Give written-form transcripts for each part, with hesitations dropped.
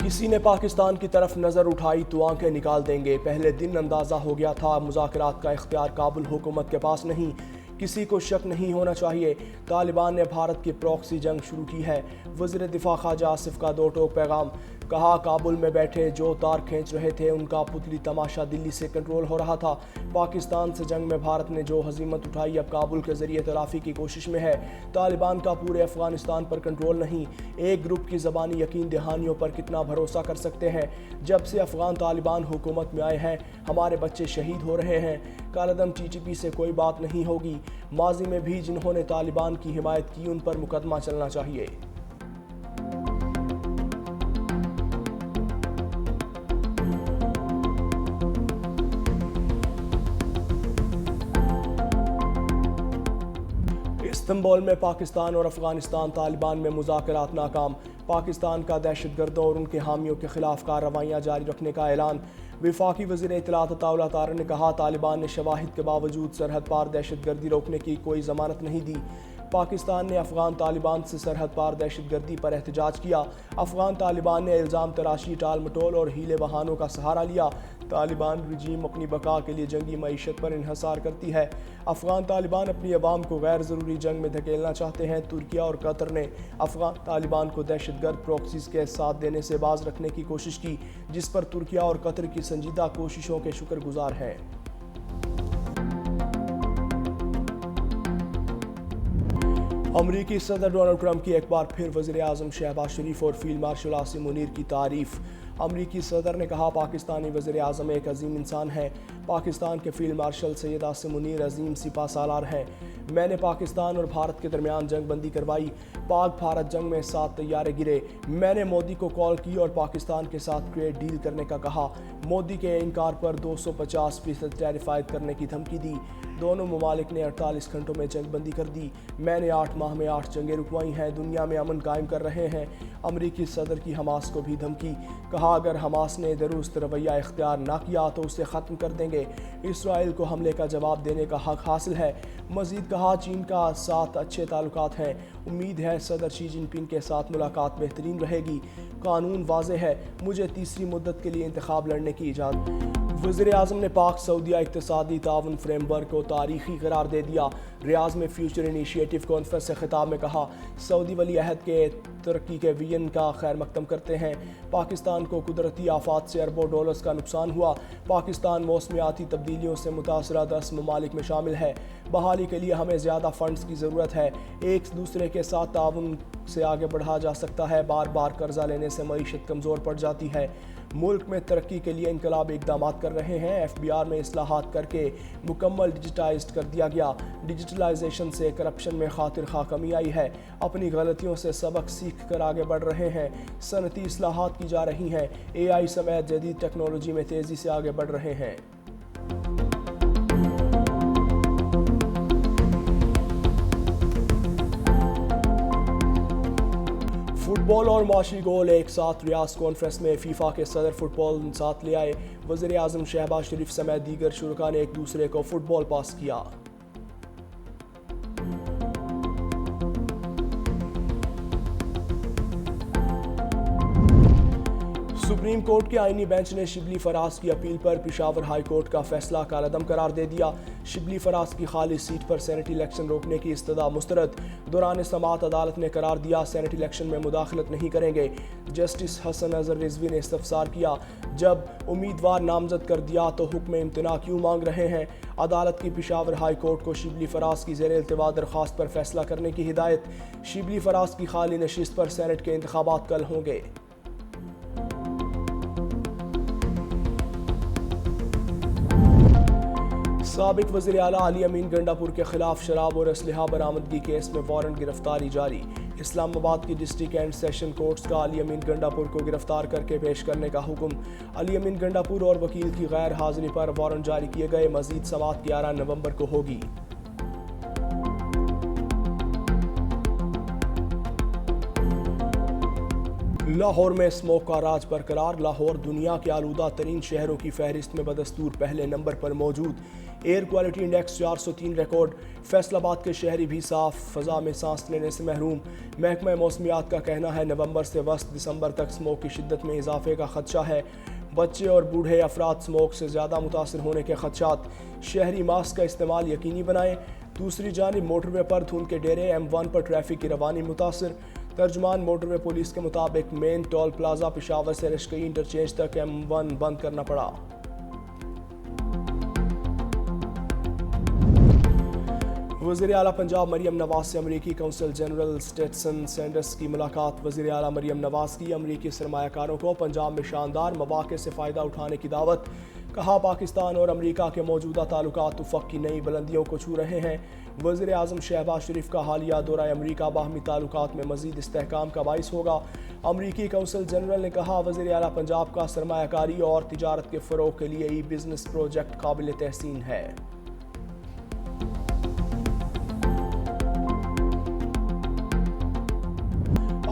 کسی نے پاکستان کی طرف نظر اٹھائی تو آنکھیں نکال دیں گے۔ پہلے دن اندازہ ہو گیا تھا مذاکرات کا اختیار کابل حکومت کے پاس نہیں، کسی کو شک نہیں ہونا چاہیے۔ طالبان نے بھارت کی پراکسی جنگ شروع کی ہے۔ وزیر دفاع خواجہ آصف کا دو ٹوک پیغام، کہا کابل میں بیٹھے جو تار کھینچ رہے تھے ان کا پتلی تماشا دلی سے کنٹرول ہو رہا تھا۔ پاکستان سے جنگ میں بھارت نے جو ہزیمت اٹھائی اب کابل کے ذریعے تلافی کی کوشش میں ہے۔ طالبان کا پورے افغانستان پر کنٹرول نہیں۔ ایک گروپ کی زبانی یقین دہانیوں پر کتنا بھروسہ کر سکتے ہیں؟ جب سے افغان طالبان حکومت میں آئے ہیں ہمارے بچے شہید ہو رہے ہیں۔ کالعدم ٹی ٹی پی سے کوئی بات نہیں ہوگی۔ ماضی میں بھی جنہوں نے طالبان کی حمایت کی ان پر مقدمہ چلنا چاہیے۔ استنبول میں پاکستان اور افغانستان طالبان میں مذاکرات ناکام۔ پاکستان کا دہشت گردوں اور ان کے حامیوں کے خلاف کارروائیاں جاری رکھنے کا اعلان۔ وفاقی وزیر اطلاعات عطا اللہ طاہر نے کہا طالبان نے شواہد کے باوجود سرحد پار دہشت گردی روکنے کی کوئی ضمانت نہیں دی۔ پاکستان نے افغان طالبان سے سرحد پار دہشت گردی پر احتجاج کیا۔ افغان طالبان نے الزام تراشی، ٹال مٹول اور ہیلے بہانوں کا سہارا لیا۔ طالبان رجیم اپنی بقا کے لیے جنگی معیشت پر انحصار کرتی ہے۔ افغان طالبان اپنی عوام کو غیر ضروری جنگ میں دھکیلنا چاہتے ہیں۔ ترکیہ اور قطر نے افغان طالبان کو دہشت گرد پروکسیز کے ساتھ دینے سے باز رکھنے کی کوشش کی، جس پر ترکیہ اور قطر کی سنجیدہ کوششوں کے شکر گزار ہیں۔ امریکی صدر ڈونلڈ ٹرمپ کی ایک بار پھر وزیر اعظم شہباز شریف اور فیلڈ مارشل عاصم منیر کی تعریف۔ امریکی صدر نے کہا پاکستانی وزیر اعظم ایک عظیم انسان ہے۔ پاکستان کے فیلڈ مارشل سید عاصم منیر عظیم سپہ سالار ہیں۔ میں نے پاکستان اور بھارت کے درمیان جنگ بندی کروائی۔ پاک بھارت جنگ میں 7 طیارے گرے۔ میں نے مودی کو کال کی اور پاکستان کے ساتھ ٹریڈ ڈیل کرنے کا کہا۔ مودی کے انکار پر 250% ٹیرف عائد کرنے کی دھمکی دی۔ دونوں ممالک نے 48 گھنٹوں میں جنگ بندی کر دی۔ میں نے 8 ماہ میں 8 جنگیں رکوائی ہیں۔ دنیا میں امن قائم کر رہے ہیں۔ امریکی صدر کی حماس کو بھی دھمکی، کہا اگر حماس نے درست رویہ اختیار نہ کیا تو اسے ختم کر دیں گے۔ اسرائیل کو حملے کا جواب دینے کا حق حاصل ہے۔ مزید کہا چین کا ساتھ اچھے تعلقات ہیں۔ امید ہے صدر شی جن پنگ کے ساتھ ملاقات بہترین رہے گی۔ قانون واضح ہے، مجھے تیسری مدت کے لیے انتخاب لڑنے کی اجازت۔ وزیر اعظم نے پاک سعودیہ اقتصادی تعاون فریم ورک کو تاریخی قرار دے دیا۔ ریاض میں فیوچر انیشیٹو کانفرنس سے خطاب میں کہا سعودی ولی عہد کے ترقی کے ویژن کا خیر مقدم کرتے ہیں۔ پاکستان کو قدرتی آفات سے اربوں ڈالرز کا نقصان ہوا۔ پاکستان موسمیاتی تبدیلیوں سے متاثرہ 10 ممالک میں شامل ہے۔ بحالی کے لیے ہمیں زیادہ فنڈز کی ضرورت ہے۔ ایک دوسرے کے ساتھ تعاون سے آگے بڑھا جا سکتا ہے۔ بار بار قرضہ لینے سے معیشت کمزور پڑ جاتی ہے۔ ملک میں ترقی کے لیے انقلابی اقدامات کر رہے ہیں۔ ایف بی آر میں اصلاحات کر کے مکمل ڈیجیٹائزڈ کر دیا گیا۔ ڈیجیٹلائزیشن سے کرپشن میں خاطر خواہ کمی آئی ہے۔ اپنی غلطیوں سے سبق سیکھ کر آگے بڑھ رہے ہیں۔ صنعتی اصلاحات کی جا رہی ہیں۔ اے آئی سمیت جدید ٹیکنالوجی میں تیزی سے آگے بڑھ رہے ہیں۔ فٹ بال اور معاشی گول ایک ساتھ ریاض کانفرنس میں فیفا کے صدر فٹ بال ساتھ لے آئے۔ وزیر اعظم شہباز شریف سمیت دیگر شرکاء نے ایک دوسرے کو فٹ بال پاس کیا۔ سپریم کورٹ کے آئینی بینچ نے شبلی فراز کی اپیل پر پشاور ہائی کورٹ کا فیصلہ کالعدم قرار دے دیا۔ شبلی فراز کی خالی سیٹ پر سینیٹ الیکشن روکنے کی استدعا مسترد۔ دوران سماعت عدالت نے قرار دیا سینیٹ الیکشن میں مداخلت نہیں کریں گے۔ جسٹس حسن اظہر رضوی نے استفسار کیا جب امیدوار نامزد کر دیا تو حکم امتناع کیوں مانگ رہے ہیں؟ عدالت کی پشاور ہائی کورٹ کو شبلی فراز کی زیر التوا درخواست پر فیصلہ کرنے کی ہدایت۔ شبلی فراز کی خالی نشست پر سینیٹ کے انتخابات کل ہوں گے۔ سابق وزیر اعلیٰ علی امین گنڈاپور کے خلاف شراب اور اسلحہ برآمدگی کیس میں وارنٹ گرفتاری جاری۔ اسلام آباد کی ڈسٹرکٹ اینڈ سیشن کورٹس کا علی امین گنڈاپور کو گرفتار کر کے پیش کرنے کا حکم۔ علی امین گنڈاپور اور وکیل کی غیر حاضری پر وارنٹ جاری کیے گئے۔ مزید سماعت 11 نومبر کو ہوگی۔ لاہور میں اسموک کا راج برقرار، لاہور دنیا کے آلودہ ترین شہروں کی فہرست میں بدستور پہلے نمبر پر موجود۔ Air quality index 403 record, Faisal آباد کے شہری بھی صاف فضا میں سانس لینے سے محروم۔ محکمہ موسمیات کا کہنا ہے نومبر سے وسط دسمبر تک اسموک کی شدت میں اضافے کا خدشہ ہے۔ بچے اور بوڑھے افراد اسموک سے زیادہ متاثر ہونے کے خدشات، شہری ماسک کا استعمال یقینی بنائیں۔ دوسری جانب موٹر وے پر دھند کے ڈیرے، M1 پر ٹریفک کی روانی متاثر۔ ترجمان موٹر وے پولیس کے مطابق مین ٹول پلازا پشاور سے رشکئی انٹرچینج تک M1 بند کرنا پڑا۔ وزیر اعلیٰ پنجاب مریم نواز سے امریکی قونصل جنرل اسٹیٹسن سینڈرس کی ملاقات۔ وزیر اعلیٰ مریم نواز کی امریکی سرمایہ کاروں کو پنجاب میں شاندار مواقع سے فائدہ اٹھانے کی دعوت۔ کہا پاکستان اور امریکہ کے موجودہ تعلقات افق کی نئی بلندیوں کو چھو رہے ہیں۔ وزیر اعظم شہباز شریف کا حالیہ دورہ امریکہ باہمی تعلقات میں مزید استحکام کا باعث ہوگا۔ امریکی قونصل جنرل نے کہا وزیر اعلیٰ پنجاب کا سرمایہ کاری اور تجارت کے فروغ کے لیے ای بزنس پروجیکٹ قابل تحسین ہے۔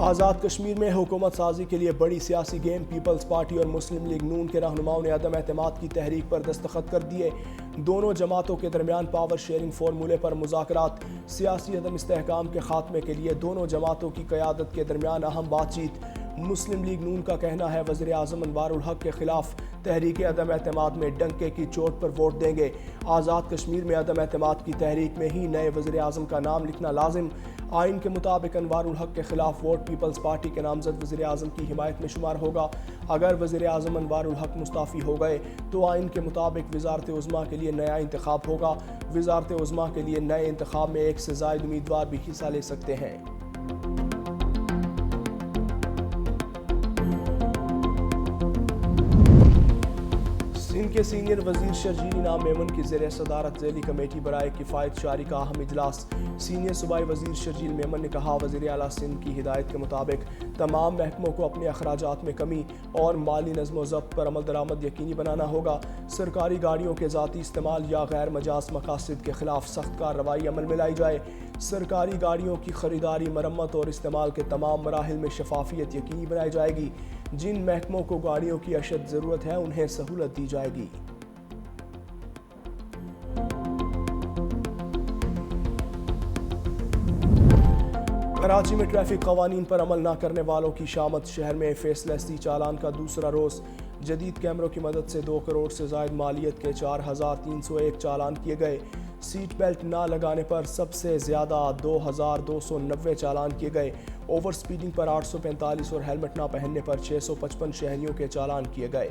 آزاد کشمیر میں حکومت سازی کے لیے بڑی سیاسی گیم، پیپلز پارٹی اور مسلم لیگ نون کے رہنماؤں نے عدم اعتماد کی تحریک پر دستخط کر دیے۔ دونوں جماعتوں کے درمیان پاور شیئرنگ فارمولے پر مذاکرات، سیاسی عدم استحکام کے خاتمے کے لیے دونوں جماعتوں کی قیادت کے درمیان اہم بات چیت۔ مسلم لیگ نون کا کہنا ہے وزیر اعظم انوار الحق کے خلاف تحریک عدم اعتماد میں ڈنکے کی چوٹ پر ووٹ دیں گے۔ آزاد کشمیر میں عدم اعتماد کی تحریک میں ہی نئے وزیر اعظم کا نام لکھنا لازم۔ آئین کے مطابق انوار الحق کے خلاف ووٹ پیپلز پارٹی کے نامزد وزیر اعظم کی حمایت میں شمار ہوگا۔ اگر وزیر اعظم انوار الحق مستعفی ہو گئے تو آئین کے مطابق وزارت عظمیٰ کے لیے نیا انتخاب ہوگا۔ وزارت عظمیٰ کے لیے نئے انتخاب میں ایک سے زائد امیدوار بھی حصہ لے سکتے ہیں۔ سندھ کے سینئر وزیر شرجیل انعام میمن کی زیر صدارت ذیلی کمیٹی برائے کفایت جاری کا اہم اجلاس۔ سینئر صوبائی وزیر شرجیل میمن نے کہا وزیر اعلیٰ سندھ کی ہدایت کے مطابق تمام محکموں کو اپنے اخراجات میں کمی اور مالی نظم و ضبط پر عمل درآمد یقینی بنانا ہوگا۔ سرکاری گاڑیوں کے ذاتی استعمال یا غیر مجاز مقاصد کے خلاف سخت کارروائی عمل میں لائی جائے۔ سرکاری گاڑیوں کی خریداری، مرمت اور استعمال کے تمام مراحل میں شفافیت یقینی بنائی جائے گی۔ جن محکموں کو گاڑیوں کی اشد ضرورت ہے انہیں سہولت دی جائے گی۔ کراچی میں ٹریفک قوانین پر عمل نہ کرنے والوں کی شامت، شہر میں فیسلیس چالان کا دوسرا روز۔ جدید کیمروں کی مدد سے 2 کروڑ سے زائد مالیت کے 4301 چالان کیے گئے۔ سیٹ بیلٹ نہ لگانے پر سب سے زیادہ 2290 چالان کیے گئے۔ اوور سپیڈنگ پر 845 اور ہیلمٹ نہ پہننے پر 655 شہریوں کے چالان کیے گئے۔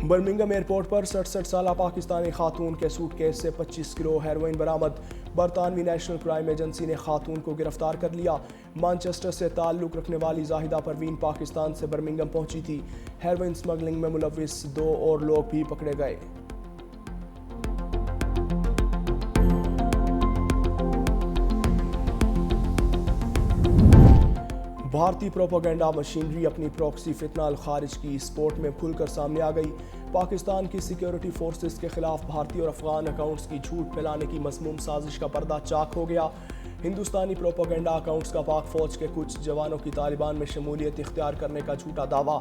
برمنگھم ایئرپورٹ پر 67 سالہ پاکستانی خاتون کے سوٹ کیس سے 25 کلو ہیروئن برآمد۔ برطانوی نیشنل کرائم ایجنسی نے خاتون کو گرفتار کر لیا۔ مانچسٹر سے تعلق رکھنے والی زاہدہ پروین پاکستان سے برمنگھم پہنچی تھی۔ ہیروئن سمگلنگ میں ملوث 2 اور لوگ بھی پکڑے گئے۔ بھارتی پروپیگنڈا مشینری اپنی پراکسی فتنہ الخارج کی سپورٹ میں کھل کر سامنے آ گئی۔ پاکستان کی سیکیورٹی فورسز کے خلاف بھارتی اور افغان اکاؤنٹس کی جھوٹ پھیلانے کی مذموم سازش کا پردہ چاک ہو گیا۔ ہندوستانی پروپیگنڈا اکاؤنٹس کا پاک فوج کے کچھ جوانوں کی طالبان میں شمولیت اختیار کرنے کا جھوٹا دعویٰ۔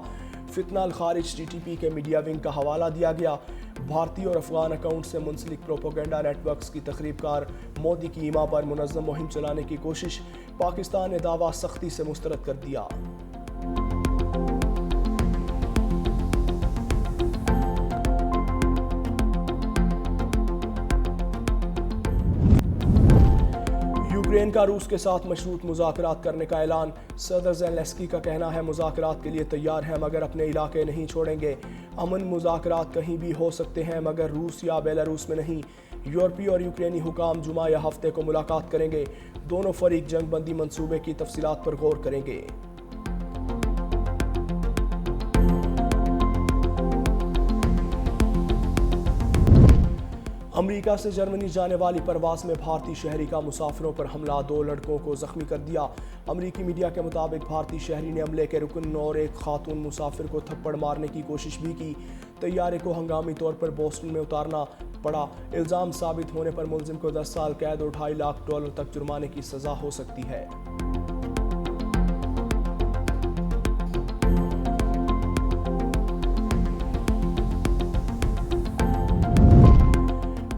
فتنہ الخارج TTP کے میڈیا ونگ کا حوالہ دیا گیا۔ بھارتی اور افغان اکاؤنٹ سے منسلک پروپیگنڈا نیٹ ورکس کی تخریب کار مودی کی ایما پر منظم مہم چلانے کی کوشش، پاکستان نے دعویٰ سختی سے مسترد کر دیا۔ یوکرین کا روس کے ساتھ مشروط مذاکرات کرنے کا اعلان۔ صدر زیلنسکی کا کہنا ہے مذاکرات کے لیے تیار ہیں مگر اپنے علاقے نہیں چھوڑیں گے۔ امن مذاکرات کہیں بھی ہو سکتے ہیں مگر روس یا بیلاروس میں نہیں۔ یورپی اور یوکرینی حکام جمعہ یا ہفتے کو ملاقات کریں گے۔ دونوں فریق جنگ بندی منصوبے کی تفصیلات پر غور کریں گے۔ امریکہ سے جرمنی جانے والی پرواز میں بھارتی شہری کا مسافروں پر حملہ، 2 لڑکوں کو زخمی کر دیا۔ امریکی میڈیا کے مطابق بھارتی شہری نے عملے کے رکن اور ایک خاتون مسافر کو تھپڑ مارنے کی کوشش بھی کی۔ طیارے کو ہنگامی طور پر بوسٹن میں اتارنا پڑا۔ الزام ثابت ہونے پر ملزم کو 10 سال قید اور $2.5 لاکھ تک جرمانے کی سزا ہو سکتی ہے۔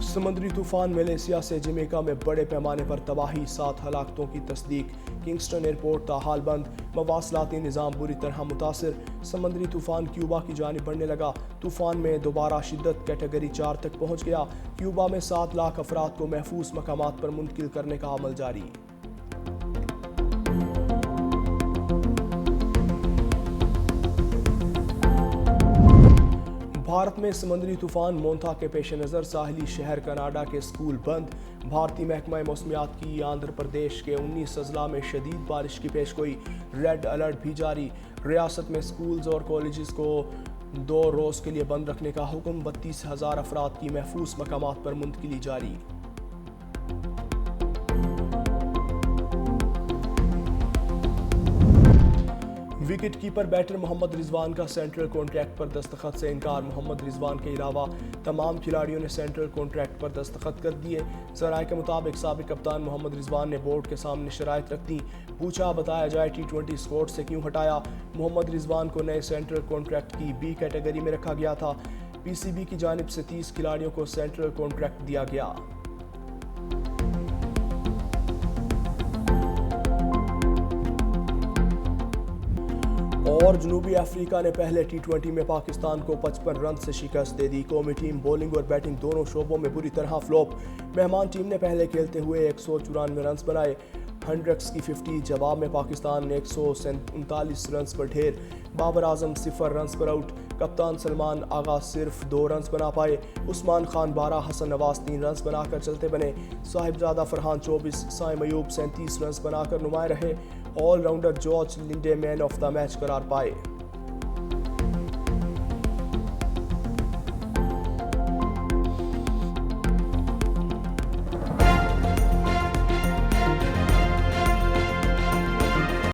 سمندری طوفان میلیسیا سے جمیکا میں بڑے پیمانے پر تباہی، 7 ہلاکتوں کی تصدیق۔ کنگسٹن ایئرپورٹ تاحال بند، مواصلاتی نظام بری طرح متاثر۔ سمندری طوفان کیوبا کی جانب بڑھنے لگا۔ طوفان میں دوبارہ شدت کیٹیگری 4 تک پہنچ گیا۔ کیوبا میں 7 لاکھ افراد کو محفوظ مقامات پر منتقل کرنے کا عمل جاری۔ بھارت میں سمندری طوفان مونتا کے پیش نظر ساحلی شہر کناڈا کے اسکول بند۔ بھارتی محکمہ موسمیات کی آندھرا پردیش کے 19 اضلاع میں شدید بارش کی پیشگوئی، ریڈ الرٹ بھی جاری۔ ریاست میں اسکولز اور کالجز کو 2 روز کے لیے بند رکھنے کا حکم، 32,000 افراد کی محفوظ مقامات پر منتقلی جاری۔ وکٹ کیپر بیٹر محمد رضوان کا سینٹرل کانٹریکٹ پر دستخط سے انکار۔ محمد رضوان کے علاوہ تمام کھلاڑیوں نے سینٹرل کانٹریکٹ پر دستخط کر دیے۔ ذرائع کے مطابق سابق کپتان محمد رضوان نے بورڈ کے سامنے شرائط رکھ دی۔ پوچھا بتایا جائے T20 اسکواڈ سے کیوں ہٹایا۔ محمد رضوان کو نئے سینٹرل کانٹریکٹ کی B کیٹیگری میں رکھا گیا تھا۔ PCB کی جانب سے 30 کھلاڑیوں کو سینٹرل کانٹریکٹ دیا گیا۔ اور جنوبی افریقہ نے پہلے T20 میں پاکستان کو 55 رن سے شکست دے دی۔ قومی ٹیم بولنگ اور بیٹنگ دونوں شعبوں میں بری طرح فلوپ۔ مہمان ٹیم نے پہلے کھیلتے ہوئے 194 رنز بنائے۔ ہنڈرکس کی 50، جواب میں پاکستان نے 139 رنز پر ڈھیر۔ بابر اعظم 0 رنز پر آؤٹ۔ کپتان سلمان آغا صرف 2 رنز بنا پائے۔ عثمان خان 12، حسن نواز 3 رنز بنا کر چلتے بنے۔ صاحبزادہ فرحان 24، سائم ایوب 37 رنز بنا کر نمایاں رہے۔ All rounder George Linde man of the match قرار پائے۔